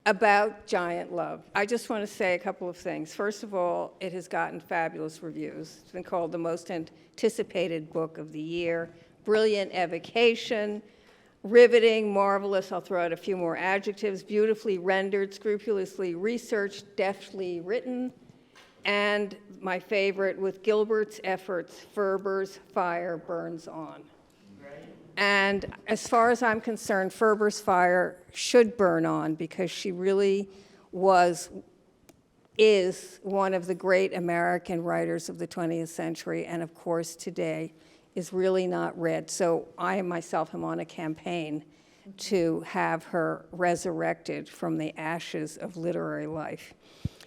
about Giant Love. I just want to say a couple of things. First of all, it has gotten fabulous reviews. It's been called the most anticipated book of the year. Brilliant evocation, riveting, marvelous, I'll throw out a few more adjectives, beautifully rendered, scrupulously researched, deftly written, and my favorite, with Gilbert's efforts, Ferber's fire burns on. And as far as I'm concerned, Ferber's fire should burn on because she really is one of the great American writers of the 20th century, and of course today is really not read. So I myself am on a campaign to have her resurrected from the ashes of literary life.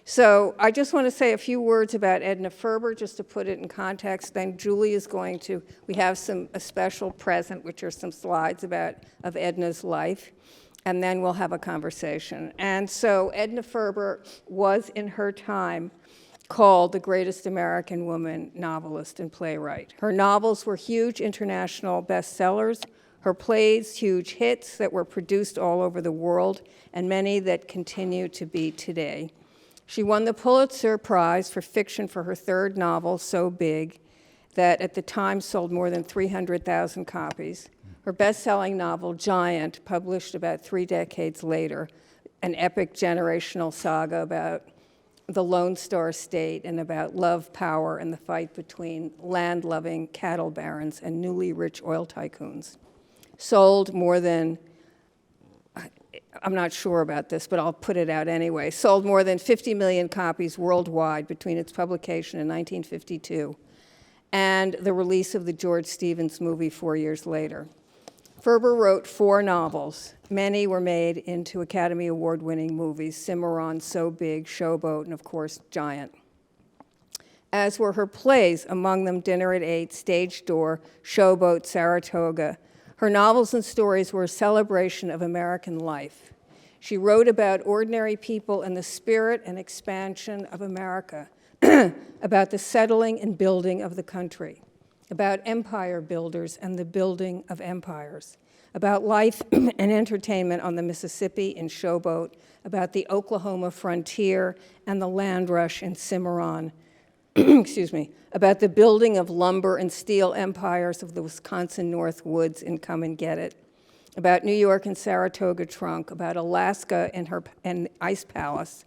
So I just want to say a few words about Edna Ferber, just to put it in context. Then Julie is going to, we have a special present, which are some slides of Edna's life, and then we'll have a conversation. And so Edna Ferber was, in her time, called the greatest American woman novelist and playwright. Her novels were huge international bestsellers, her plays huge hits that were produced all over the world, and many that continue to be today. She won the Pulitzer Prize for fiction for her third novel, So Big, that at the time sold more than 300,000 copies. Her best-selling novel, Giant, published about 3 decades later, an epic generational saga about the Lone Star State and about love, power, and the fight between land-loving cattle barons and newly rich oil tycoons. Sold more than, I'm not sure about this, but I'll put it out anyway, sold more than 50 million copies worldwide between its publication in 1952 and the release of the George Stevens movie 4 years later. Ferber wrote 4 novels. Many were made into Academy Award-winning movies: Cimarron, So Big, Showboat, and of course, Giant. As were her plays, among them Dinner at 8, Stage Door, Showboat, Saratoga. Her novels and stories were a celebration of American life. She wrote about ordinary people and the spirit and expansion of America, about the settling and building of the country, about empire builders and the building of empires, about life and entertainment on the Mississippi in Showboat, about the Oklahoma frontier and the land rush in Cimarron, about the building of lumber and steel empires of the Wisconsin North Woods in Come and Get It, about New York and Saratoga Trunk, about Alaska and Ice Palace,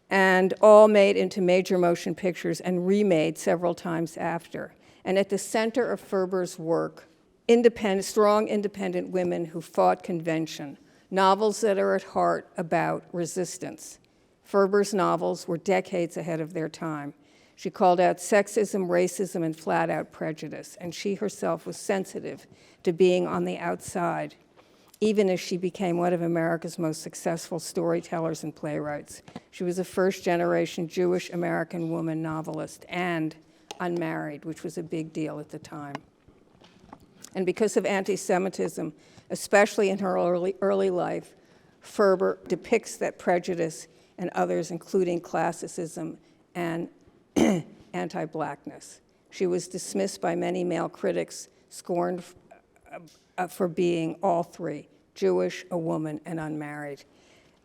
and all made into major motion pictures and remade several times after. And at the center of Ferber's work, strong independent women who fought convention, novels that are at heart about resistance. Ferber's novels were decades ahead of their time. She called out sexism, racism, and flat-out prejudice, and she herself was sensitive to being on the outside, even as she became one of America's most successful storytellers and playwrights. She was a first-generation Jewish American woman novelist and unmarried, which was a big deal at the time. And because of anti-Semitism, especially in her early life, Ferber depicts that prejudice and others, including classicism and anti-blackness. She was dismissed by many male critics, scorned for being all three: Jewish, a woman, and unmarried.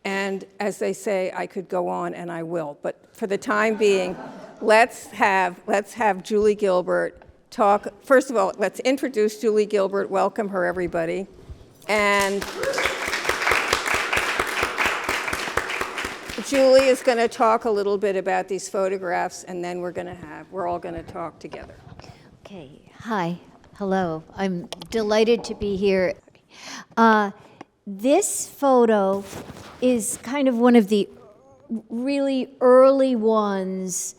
And as they say, I could go on, and I will. But for the time being, let's have Julie Gilbert talk. First of all, let's introduce Julie Gilbert. Welcome her, everybody. And Julie is going to talk a little bit about these photographs, and then we're all going to talk together. Okay. Hi. Hello. I'm delighted to be here. This photo is kind of one of the really early ones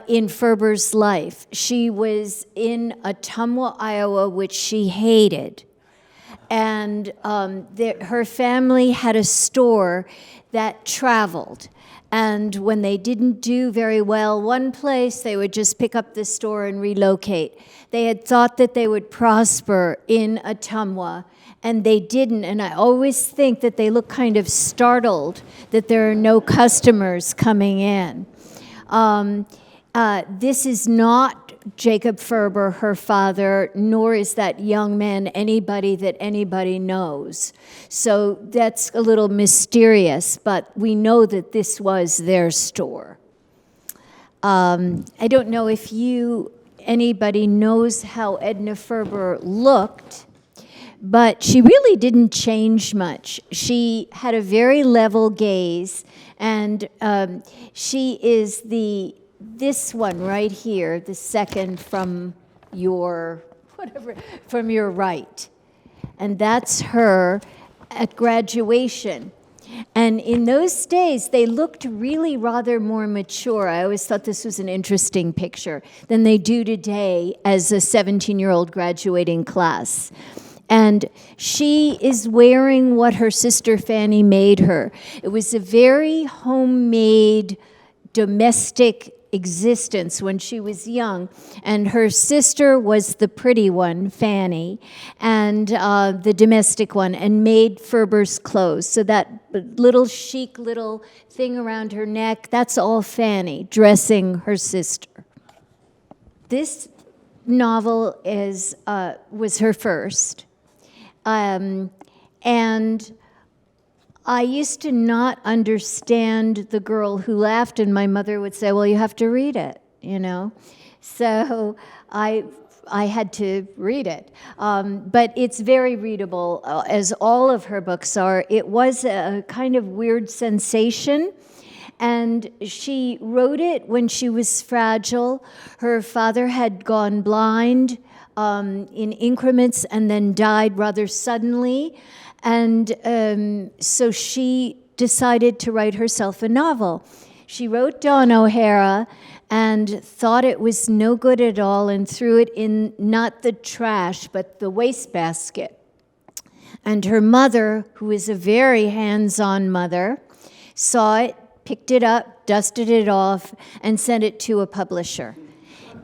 in Ferber's life. She was in Ottumwa, Iowa, which she hated. And her family had a store that traveled. And when they didn't do very well one place, they would just pick up the store and relocate. They had thought that they would prosper in Ottumwa, and they didn't. And I always think that they look kind of startled that there are no customers coming in. This is not Jacob Ferber, her father, nor is that young man anybody that anybody knows. So that's a little mysterious, but we know that this was their store. I don't know if anybody knows how Edna Ferber looked, but she really didn't change much. She had a very level gaze, and she is this one right here, the second from your right. And that's her at graduation. And in those days, they looked really rather more mature. I always thought this was an interesting picture than they do today as a 17-year-old graduating class. And she is wearing what her sister Fanny made her. It was a very homemade, domestic existence when she was young, and her sister was the pretty one, Fanny, and the domestic one, and made Ferber's clothes. So that little chic little thing around her neck, that's all Fanny dressing her sister. This novel was her first, and I used to not understand the girl who laughed, and my mother would say, well, you have to read it, So I had to read it. But it's very readable, as all of her books are. It was a kind of weird sensation, and she wrote it when she was fragile. Her father had gone blind in increments and then died rather suddenly. And so she decided to write herself a novel. She wrote Dawn O'Hara and thought it was no good at all and threw it in not the trash, but the wastebasket. And her mother, who is a very hands-on mother, saw it, picked it up, dusted it off, and sent it to a publisher.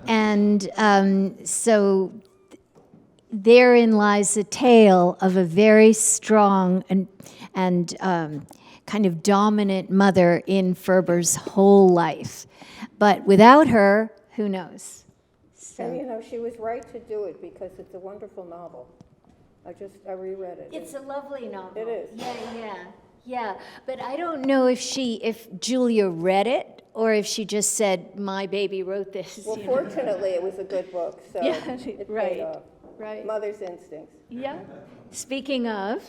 And so therein lies a tale of a very strong and kind of dominant mother in Ferber's whole life. But without her, who knows? So. And she was right to do it because it's a wonderful novel. I reread it. It's a lovely novel. It is. Yeah. But I don't know if Julia read it or if she just said, my baby wrote this. Well, fortunately, it was a good book, so it paid off. Right. Mother's instincts. Yeah. Speaking of,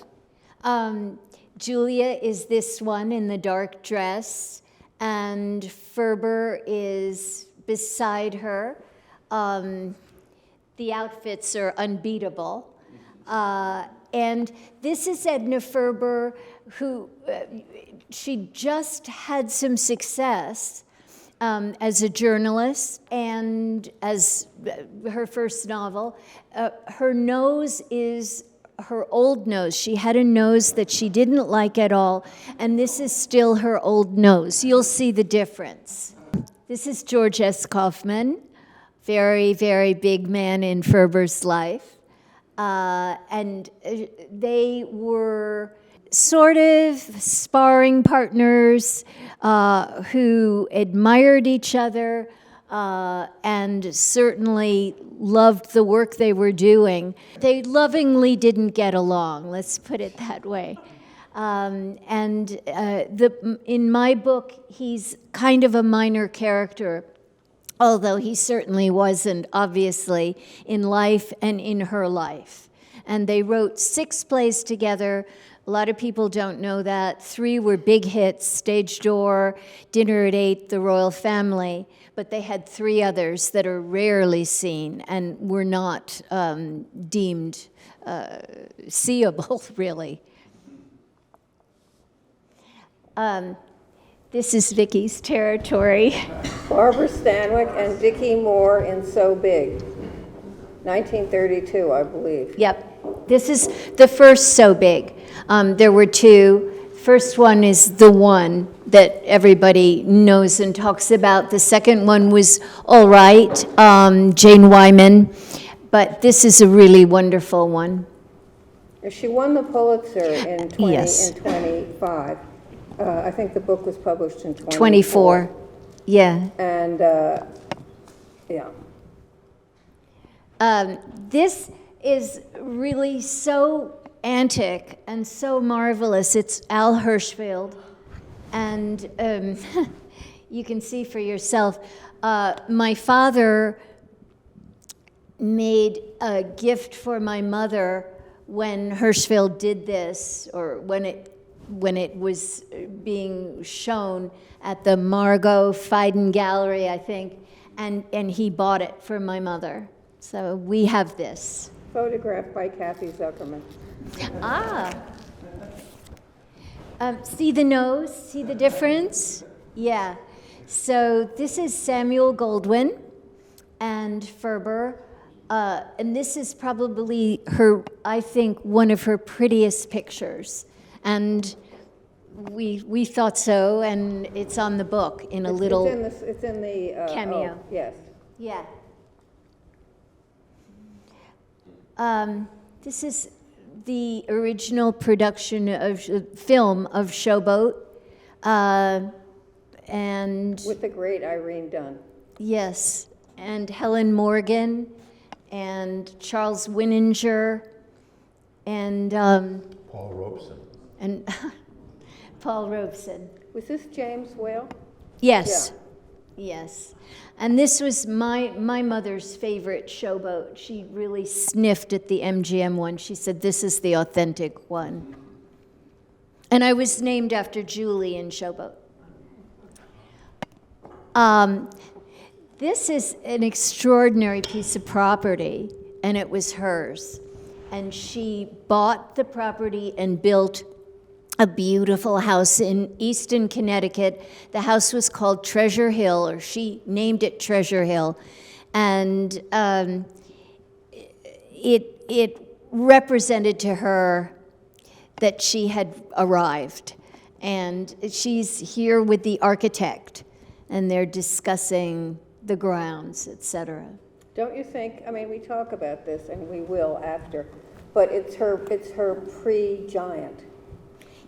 Julia is this one in the dark dress, and Ferber is beside her. The outfits are unbeatable. And this is Edna Ferber, who she just had some success as a journalist, and as her first novel. Her nose is her old nose. She had a nose that she didn't like at all, and this is still her old nose. You'll see the difference. This is George S. Kaufman, very, very big man in Ferber's life. And they were sort of sparring partners who admired each other and certainly loved the work they were doing. They lovingly didn't get along, let's put it that way. In my book, he's kind of a minor character, although he certainly wasn't, obviously, in life and in her life. And they wrote 6 plays together. A lot of people don't know that. 3 were big hits, Stage Door, Dinner at 8, The Royal Family, but they had 3 others that are rarely seen and were not deemed seeable, really. This is Vicky's territory. Barbara Stanwyck and Dickie Moore in So Big, 1932, I believe. Yep. This is the first So Big. There were 2. First one is the one that everybody knows and talks about. The second one was all right, Jane Wyman. But this is a really wonderful one. She won the Pulitzer in yes. in 25. I think the book was published in 24. Yeah. And Yeah. This is really so antic and so marvelous. It's Al Hirschfeld, and you can see for yourself. My father made a gift for my mother when Hirschfeld did this, or when it was being shown at the Margot Feiden Gallery, I think, and he bought it for my mother. So we have this. Photographed by Kathy Zuckerman. See the nose? See the difference? Yeah. So this is Samuel Goldwyn and Ferber. And this is probably I think, one of her prettiest pictures. And we thought so, and it's on the book in a little It's in the cameo. Oh, yes. Yeah. This is the original production of film of Showboat. And With the great Irene Dunn. yes, and Helen Morgan and Charles Winninger and Paul Robeson. and Paul Robeson. Was this James Whale? Yes. Yes. And this was my mother's favorite Showboat. She really sniffed at the MGM one. She said, this is the authentic one. And I was named after Julie in Showboat. This is an extraordinary piece of property, and it was hers. And she bought the property and built a beautiful house in Easton, Connecticut. The house was called Treasure Hill, or she named it Treasure Hill. And it represented to her that she had arrived. And she's here with the architect, and they're discussing the grounds, etc. Don't you think, I mean, we talk about this, and we will after, but it's her pre-Giant.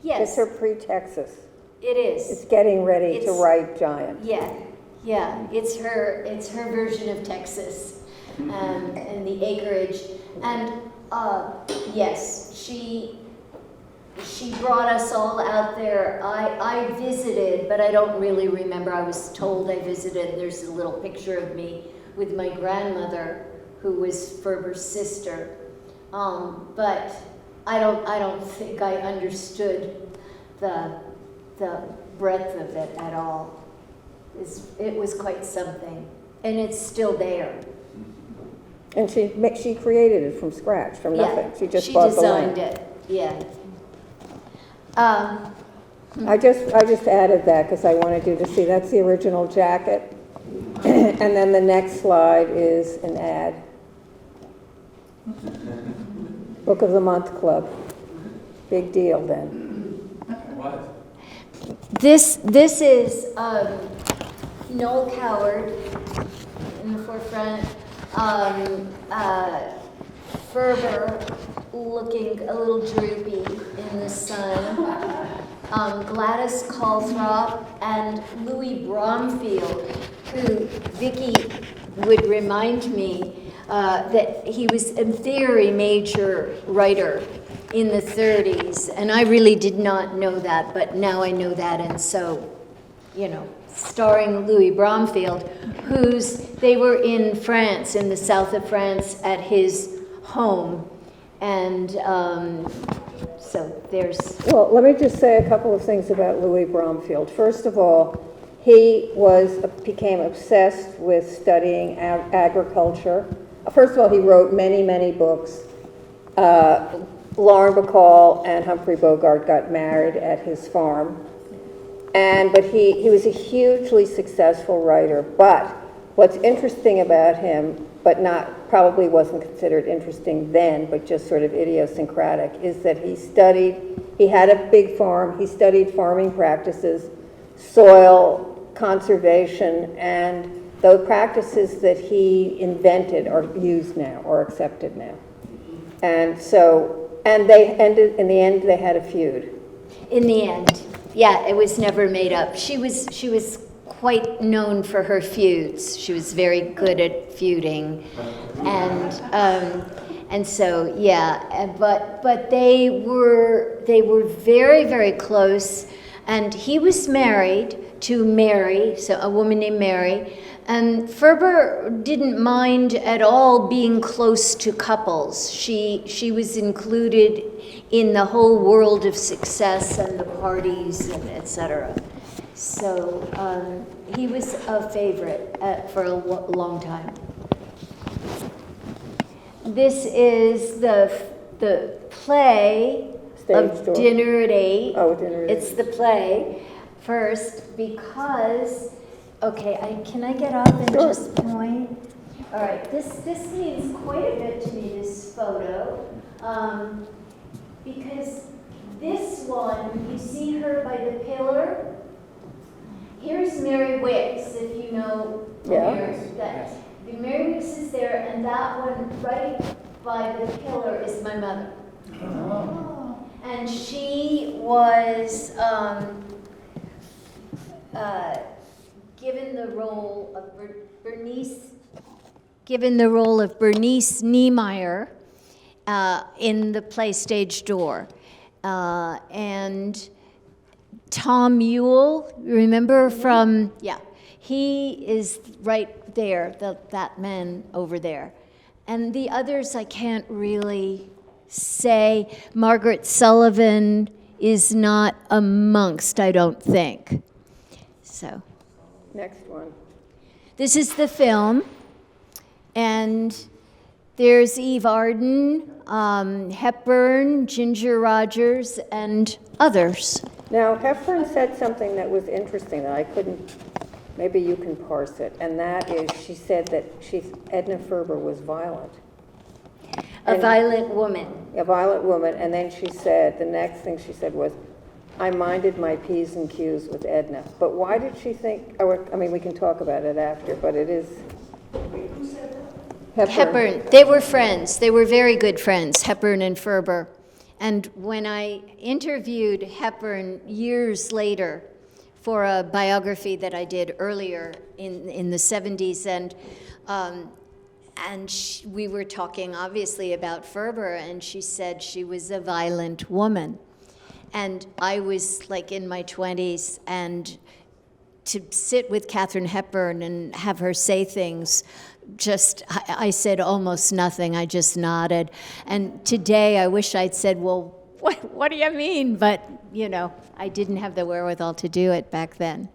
Yes, It's her pre-Texas. it is. It's getting ready to It's- write Giant. Yeah, it's her version of Texas, and the acreage. And yes, she brought us all out there. I visited, but I don't really remember. I was told I visited. There's a little picture of me with my grandmother, who was Ferber's sister. But I don't think I understood the breadth of it at all. It was quite something, and it's still there. And she created it from scratch, from nothing. She just she bought the land. designed it. Yeah. I just added that because I wanted you to see, that's the original jacket. And then the next slide is an ad. Book of the Month Club. Big deal then. What? This is Noel Coward in the forefront. Ferber looking a little droopy in the sun. Gladys Calthrop and Louis Bromfield, who Vicki would remind me that he was a theory major writer in the 30s, and I really did not know that, but now I know that, and so, starring Louis Bromfield, they were in France, in the south of France, at his home, and so there's... Well, let me just say a couple of things about Louis Bromfield. First of all, he became obsessed with studying agriculture. First of all, he wrote many, many books. Lauren Bacall and Humphrey Bogart got married at his farm. But he was a hugely successful writer. But what's interesting about him, but probably wasn't considered interesting then, but just sort of idiosyncratic, is that he had a big farm, he studied farming practices, soil conservation, and those practices that he invented are used now or accepted now. And they ended, in the end, they had a feud. In the end, yeah, it was never made up. She was quite known for her feuds. She was very good at feuding, and so yeah. But they were very, very close, and he was married to Mary, so a woman named Mary. And Ferber didn't mind at all being close to couples. She was included in the whole world of success and the parties and etc. So he was a favorite for a long time. This is the play of Dinner at 8. Oh, Dinner at 8. It's the play first because. Okay, can I get up and just point? All right, this means quite a bit to me, this photo, because this one, you see her by the pillar. Here's Mary Wicks, if you know Mary. Mary Wicks is there, and that one right by the pillar is my mother. Oh. And she was given the role of Bernice Niemeyer in the play Stage Door. And Tom Mule, remember from, he is right there, that man over there. And the others I can't really say. Margaret Sullivan is not amongst, I don't think. So. Next one. This is the film, and there's Eve Arden, Hepburn, Ginger Rogers, and others. Now, Hepburn said something that was interesting that I couldn't, maybe you can parse it, and that is she said that Edna Ferber was violent. A violent woman. A violent woman, and then she said, the next thing she said was, I minded my P's and Q's with Edna. But why did she think, I mean, we can talk about it after, but it is... Hepburn. They were friends. They were very good friends, Hepburn and Ferber. And when I interviewed Hepburn years later for a biography that I did earlier in the 70s, and we were talking obviously about Ferber, and she said she was a violent woman. And I was like in my 20s, and to sit with Katharine Hepburn and have her say things, I said almost nothing. I just nodded. And today I wish I'd said, well, what do you mean? But, I didn't have the wherewithal to do it back then.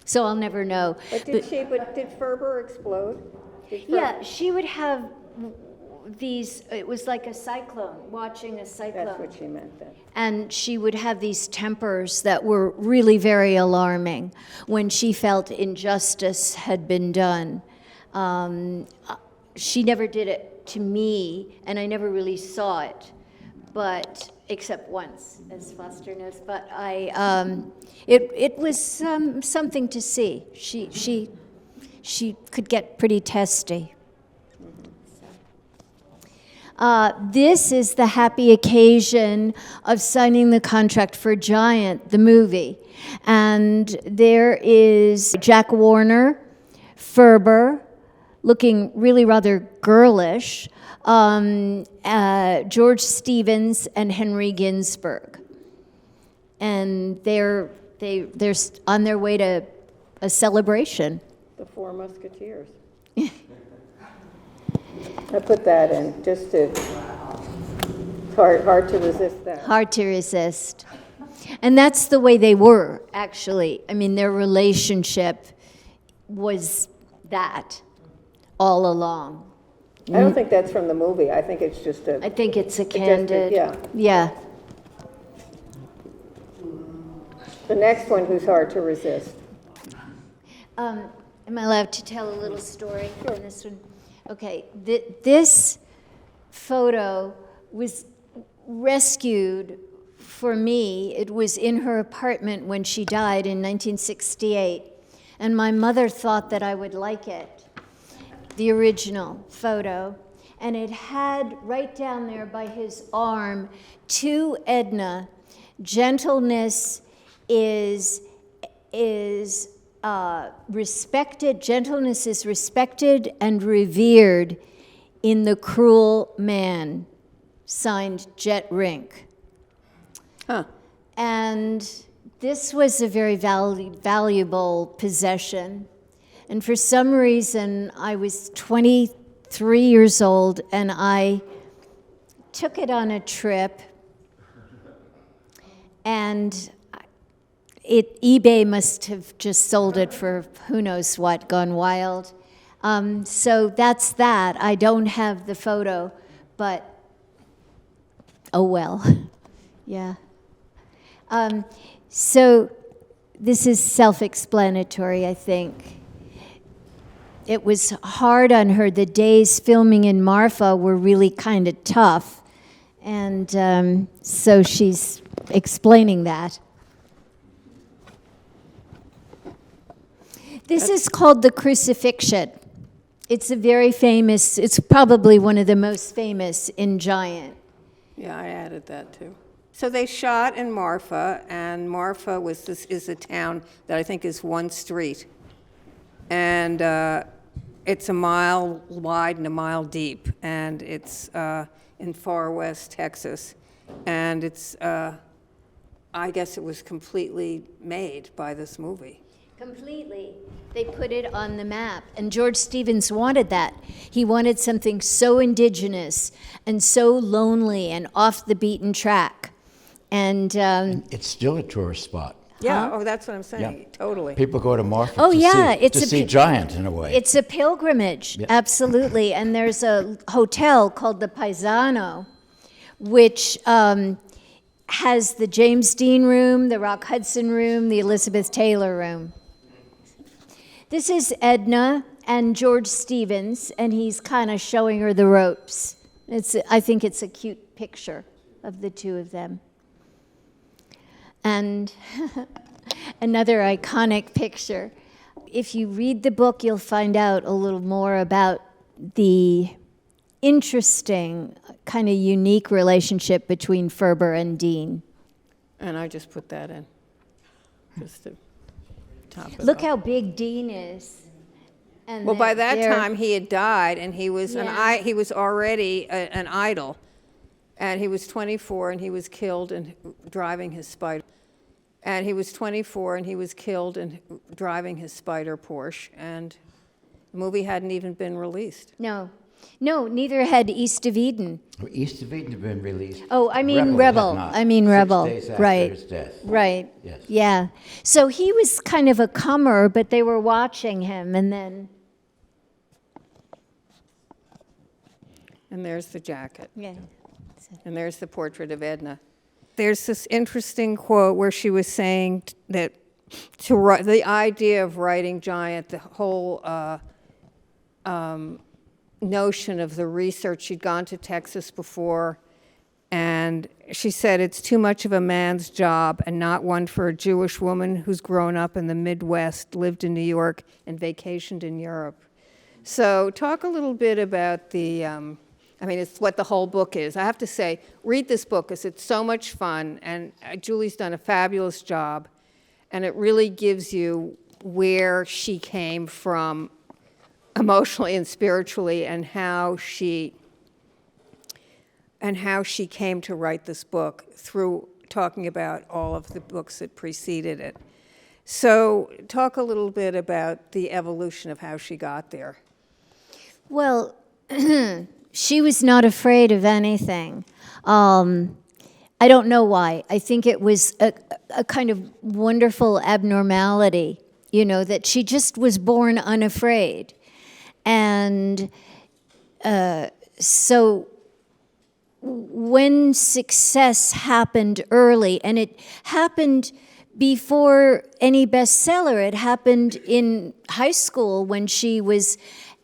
So I'll never know. But did Ferber explode? Yeah, she would have these, it was like a cyclone, watching a cyclone. That's what she meant then. And she would have these tempers that were really very alarming when she felt injustice had been done. She never did it to me, and I never really saw it, but except once, as Foster knows. But it was something to see. She could get pretty testy. This is the happy occasion of signing the contract for Giant, the movie. And there is Jack Warner, Ferber, looking really rather girlish, George Stevens, and Henry Ginsberg. And they're on their way to a celebration. The Four Musketeers. I put that in just to, hard to resist that. Hard to resist. And that's the way they were, actually. I mean, their relationship was that all along. I don't think that's from the movie. I think it's just I think it's a candid. Yeah. The next one, who's hard to resist. Am I allowed to tell a little story on this one? Okay, this photo was rescued for me. It was in her apartment when she died in 1968, and my mother thought that I would like it, the original photo, and it had right down there by his arm, to Edna, gentleness is respected, gentleness is respected and revered in the cruel man, signed Jet Rink. Huh. And this was a very valuable possession. And for some reason, I was 23 years old, and I took it on a trip, and eBay must have just sold it for who knows what, gone wild. So that's that. I don't have the photo, but oh well. Yeah. So this is self-explanatory, I think. It was hard on her. The days filming in Marfa were really kind of tough. And so she's explaining that. This is called The Crucifixion. It's a very famous, it's probably one of the most famous in Giant. Yeah, I added that too. So they shot in Marfa, and Marfa is a town that I think is one street. And it's a mile wide and a mile deep, and it's in far west Texas. And it's, I guess it was completely made by this movie. Completely. They put it on the map, and George Stevens wanted that. He wanted something so indigenous and so lonely and off the beaten track. And It's still a tourist spot. Yeah, oh, that's what I'm saying, Yeah. totally. People go to Marfa Oh, to yeah, see, it's to a see pi- Giant in a way. it's a pilgrimage, Yeah. absolutely. And there's a hotel called the Paisano, which has the James Dean room, the Rock Hudson room, the Elizabeth Taylor room. This is Edna and George Stevens, and he's kind of showing her the ropes. I think it's a cute picture of the two of them. And another iconic picture. If you read the book, you'll find out a little more about the interesting, kind of unique relationship between Ferber and Dean. And I just put that in, just to top it Look off. how big Dean is. And Well, by that they're- time, he had died, and he was Yeah. he was already an idol. And he was 24, and he was killed in driving his Spider. And he was 24, and he was killed in driving his Spider Porsche. And the movie hadn't even been released. No, neither had East of Eden. East of Eden had been released. Oh, I mean had Rebel. not. I mean 6 Rebel. days after Right. his death. Right. Yes. Yeah. So he was kind of a comer, but they were watching him, and then And there's the jacket. yeah. And there's the portrait of Edna. There's this interesting quote where she was saying that to write, the idea of writing Giant, the whole notion of the research. She'd gone to Texas before, and she said it's too much of a man's job and not one for a Jewish woman who's grown up in the Midwest, lived in New York, and vacationed in Europe. So talk a little bit about the, I mean, it's what the whole book is. I have to say, read this book because it's so much fun, and Julie's done a fabulous job, and it really gives you where she came from emotionally and spiritually, and how she came to write this book through talking about all of the books that preceded it. So talk a little bit about the evolution of how she got there. Well, she was not afraid of anything. I don't know why. I think it was a kind of wonderful abnormality, you know, that she just was born unafraid. And so when success happened early, and it happened before any bestseller, it happened in high school when she was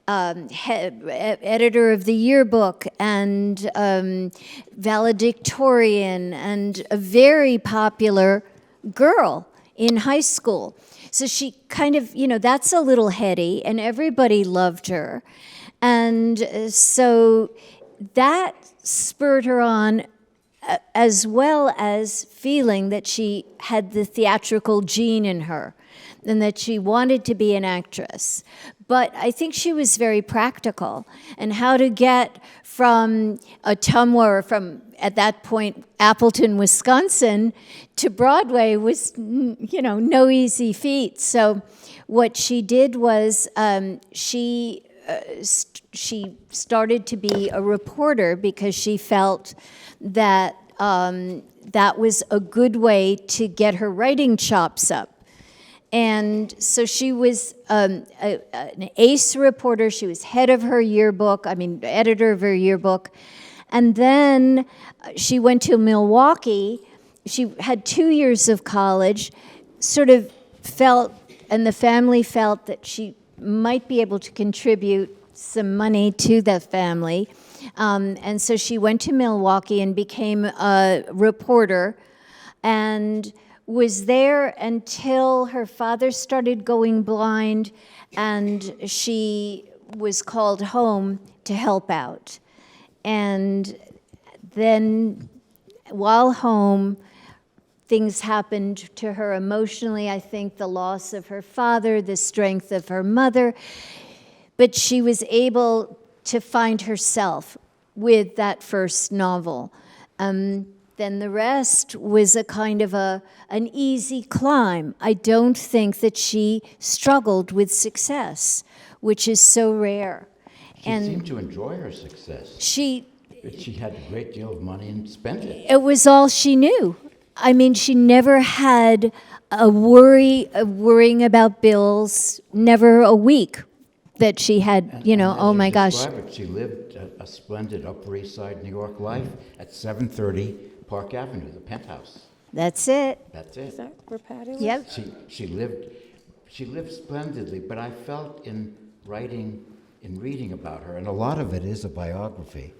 editor of the yearbook and valedictorian and a very popular girl in high school. So she kind of, you know, that's a little heady, and everybody loved her. And so that spurred her on as well as feeling that she had the theatrical gene in her and that she wanted to be an actress. But I think she was very practical, and how to get from Ottumwa, or from, at that point, Appleton, Wisconsin, to Broadway was, no easy feat. So what she did was she started to be a reporter because she felt that that was a good way to get her writing chops up. And so she was an ace reporter. She was head of her yearbook, editor of her yearbook. And then she went to Milwaukee. She had 2 years of college, sort of felt, and the family felt that she might be able to contribute some money to the family. And so she went to Milwaukee and became a reporter, and was there until her father started going blind, and she was called home to help out. And then while home, things happened to her emotionally. I think the loss of her father, the strength of her mother, but she was able to find herself with that first novel. Then the rest was a kind of an easy climb. I don't think that she struggled with success, which is so rare. She seemed to enjoy her success. She had a great deal of money and spent it. It was all she knew. She never had a worrying about bills, never a week that she had, oh my gosh. She lived a splendid Upper East Side New York life at 730 Park Avenue, the penthouse. That's it. That's it. Is that where Patty was? Yep. She lived splendidly, but I felt in reading about her, and a lot of it is a biography.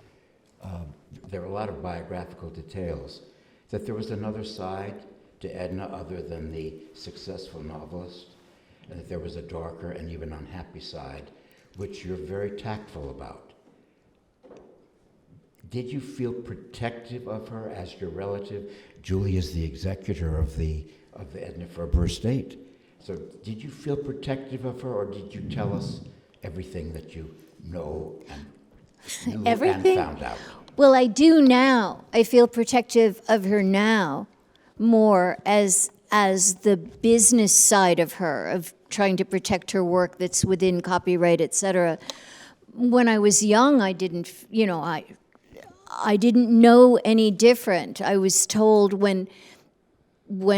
There are a lot of biographical details, that there was another side to Edna other than the successful novelist, and that there was a darker and even unhappy side, which you're very tactful about. Did you feel protective of her as your relative? Julie is the executor of the Edna Ferber estate. So did you feel protective of her, or did you tell us everything that you know and knew Everything? and found out? Well, I do now. I feel protective of her now more as the business side of her, of trying to protect her work that's within copyright, et cetera. When I was young, I didn't, I didn't know any different. I was told when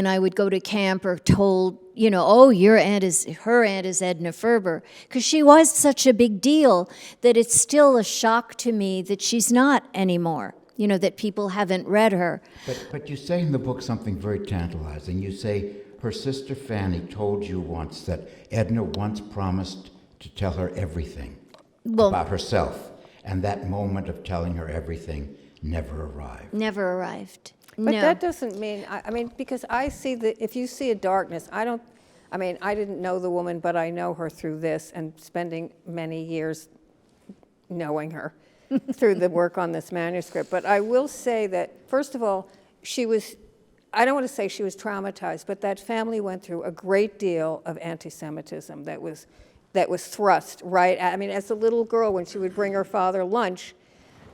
I would go to camp, or told, oh, her aunt is Edna Ferber, because she was such a big deal that it's still a shock to me that she's not anymore, that people haven't read her. But you say in the book something very tantalizing. You say her sister Fanny told you once that Edna once promised to tell her everything about herself, and that moment of telling her everything never arrived. Never arrived. But no. that doesn't mean, because I see that if you see a darkness, I didn't know the woman, but I know her through this and spending many years knowing her through the work on this manuscript. But I will say that, first of all, I don't want to say she was traumatized, but that family went through a great deal of anti-Semitism that was thrust right at, as a little girl, when she would bring her father lunch,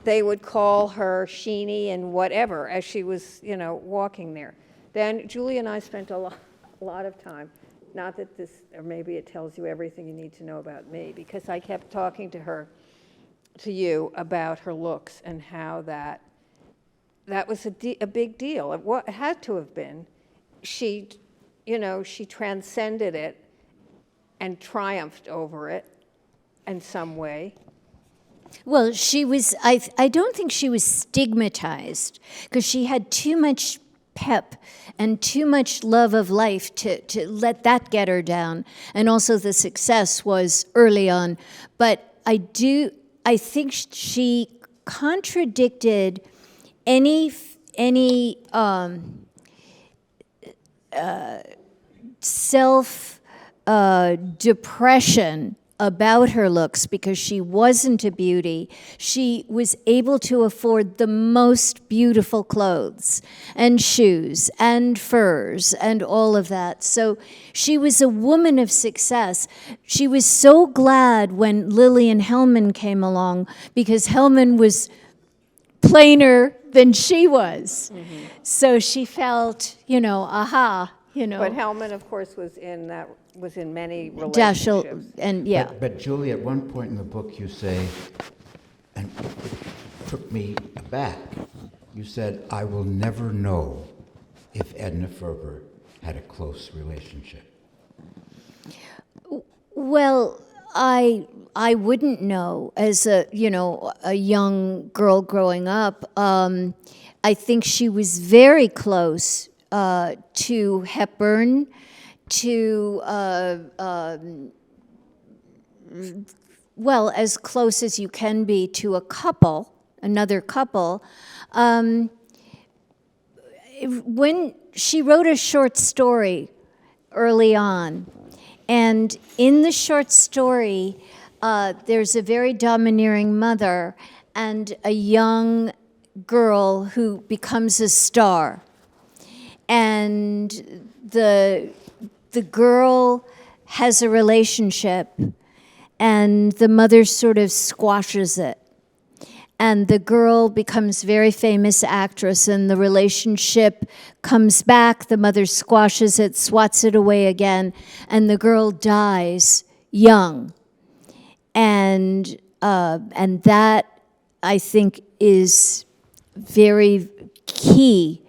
they would call her Sheenie and whatever as she was, walking there. Then Julie and I spent a lot of time, not that this, or maybe it tells you everything you need to know about me, because I kept talking to you about her looks and how that was a big deal. It had to have been. She transcended it and triumphed over it in some way. Well, she was, I don't think she was stigmatized, because she had too much pep and too much love of life to let that get her down. And also the success was early on. But I think she contradicted any self depression about her looks because she wasn't a beauty. She was able to afford the most beautiful clothes and shoes and furs and all of that. So she was a woman of success. She was so glad when Lillian Hellman came along because Hellman was plainer than she was. Mm-hmm. So she felt, aha, But Hellman, of course, was in many relationships. And yeah. But Julie, at one point in the book you say, and it took me aback, you said, I will never know if Edna Ferber had a close relationship. Well, I wouldn't know as a young girl growing up. I think she was very close to Hepburn, to as close as you can be to another couple. When she wrote a short story early on, and in the short story, there's a very domineering mother and a young girl who becomes a star. And the girl has a relationship, and the mother sort of squashes it. And the girl becomes a very famous actress, and the relationship comes back. The mother squashes it, swats it away again, and the girl dies young. And that, I think, is very key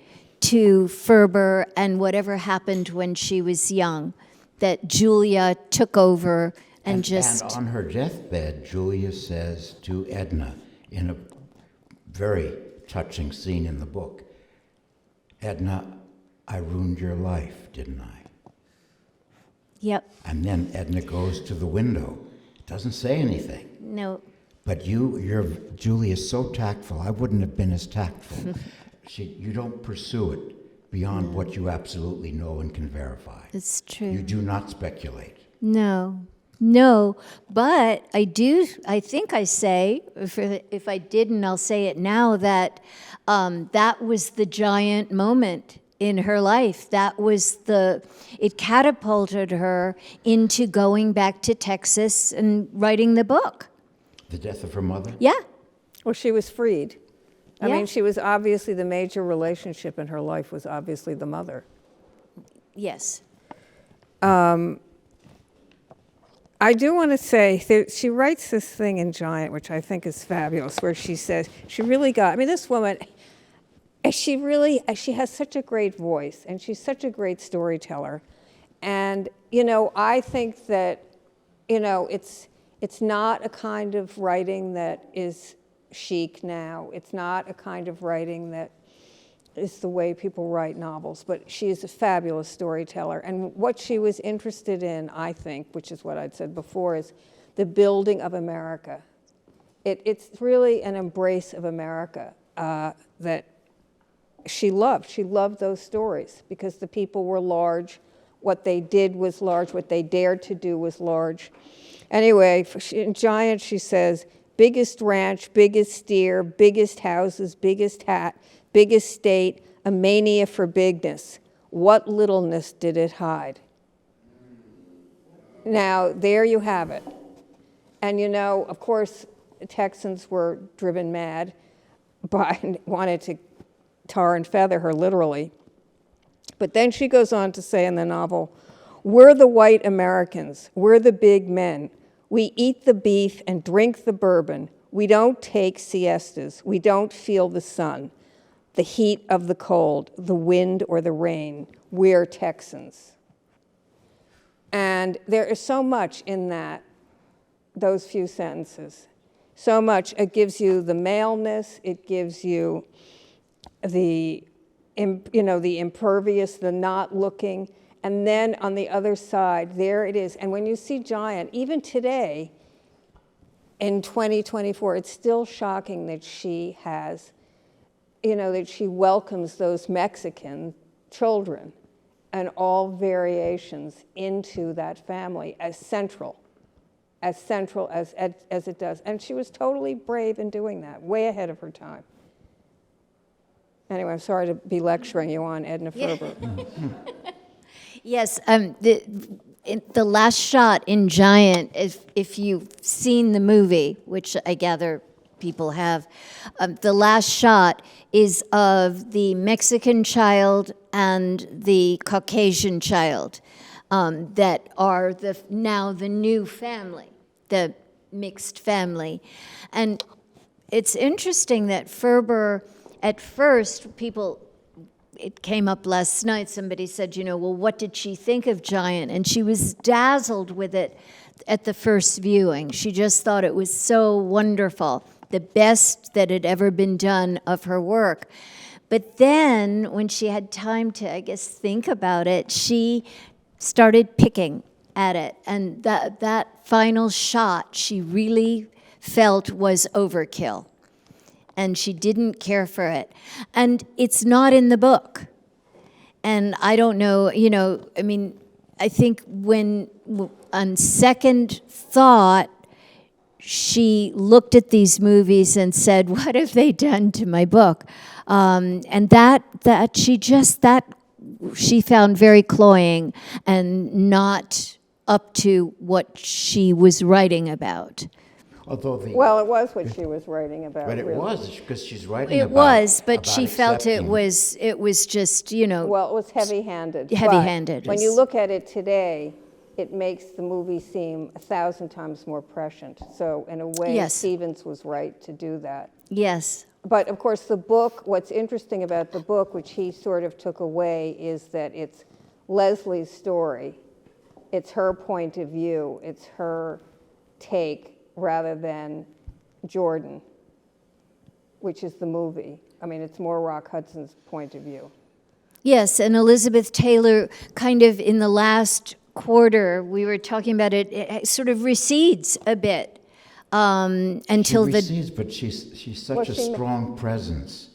to Ferber and whatever happened when she was young, that Julia took over and just... And on her deathbed, Julia says to Edna, in a very touching scene in the book, Edna, I ruined your life, didn't I? Yep. And then Edna goes to the window. Doesn't say anything. No. But Julie is so tactful. I wouldn't have been as tactful. You don't pursue it beyond what you absolutely know and can verify. It's true. You do not speculate. No, but I think I say, if I didn't, I'll say it now, that that was the giant moment in her life. It catapulted her into going back to Texas and writing the book. The death of her mother? Yeah. Well, she was freed. I Yeah. mean, she was obviously the major relationship in her life was obviously the mother. Yes. I do want to say, she writes this thing in Giant, which I think is fabulous, where she says, this woman, she has such a great voice, and she's such a great storyteller. And, I think that, it's not a kind of writing that is chic now. It's not a kind of writing that is the way people write novels, but she is a fabulous storyteller. And what she was interested in, I think, which is what I'd said before, is the building of America. It's really an embrace of America that she loved. She loved those stories because the people were large. What they did was large. What they dared to do was large. Anyway, in Giant, she says, biggest ranch, biggest steer, biggest houses, biggest hat, biggest state, a mania for bigness. What littleness did it hide? Now, there you have it. And of course, the Texans were driven mad wanted to tar and feather her, literally. But then she goes on to say in the novel, we're the white Americans, we're the big men. We eat the beef and drink the bourbon. We don't take siestas. We don't feel the sun, the heat of the cold, the wind or the rain. We're Texans. And there is so much in those few sentences. So much. It gives you the maleness. It gives you the impervious, the not looking. And then on the other side, there it is. And when you see Giant, even today, in 2024, it's still shocking that she has, that she welcomes those Mexican children and all variations into that family as central. as central as it does. And she was totally brave in doing that, way ahead of her time. Anyway, I'm sorry to be lecturing you on Edna Ferber. Yes, the last shot in Giant, if you've seen the movie, which I gather people have, the last shot is of the Mexican child and the Caucasian child that are now the new family, the mixed family. And it's interesting that Ferber, at first, it came up last night, somebody said, well, what did she think of Giant? And she was dazzled with it at the first viewing. She just thought it was so wonderful, the best that had ever been done of her work. But then, when she had time to, I guess, think about it, she started picking at it. And that final shot, she really felt was overkill. And she didn't care for it. And it's not in the book. And I don't know, I think when, on second thought, she looked at these movies and said, what have they done to my book? And that she found very cloying and not up to what she was writing about. Although Well, it was what she was writing about. but it really. was, because she's writing It about was, but about she felt it accepting. was just, Well, it was heavy-handed. but Heavy-handed When is- you look at it today, it makes the movie seem 1,000 times more prescient. So in a way, Yes. Stevens was right to do that. yes. But of course, the book, what's interesting about the book, which he sort of took away, is that it's Leslie's story. It's her point of view. It's her take rather than Jordan, which is the movie. I mean, it's more Rock Hudson's point of view. Yes, and Elizabeth Taylor, kind of in the last quarter, we were talking about it sort of recedes a bit until she the... recedes, but she's such a strong presence.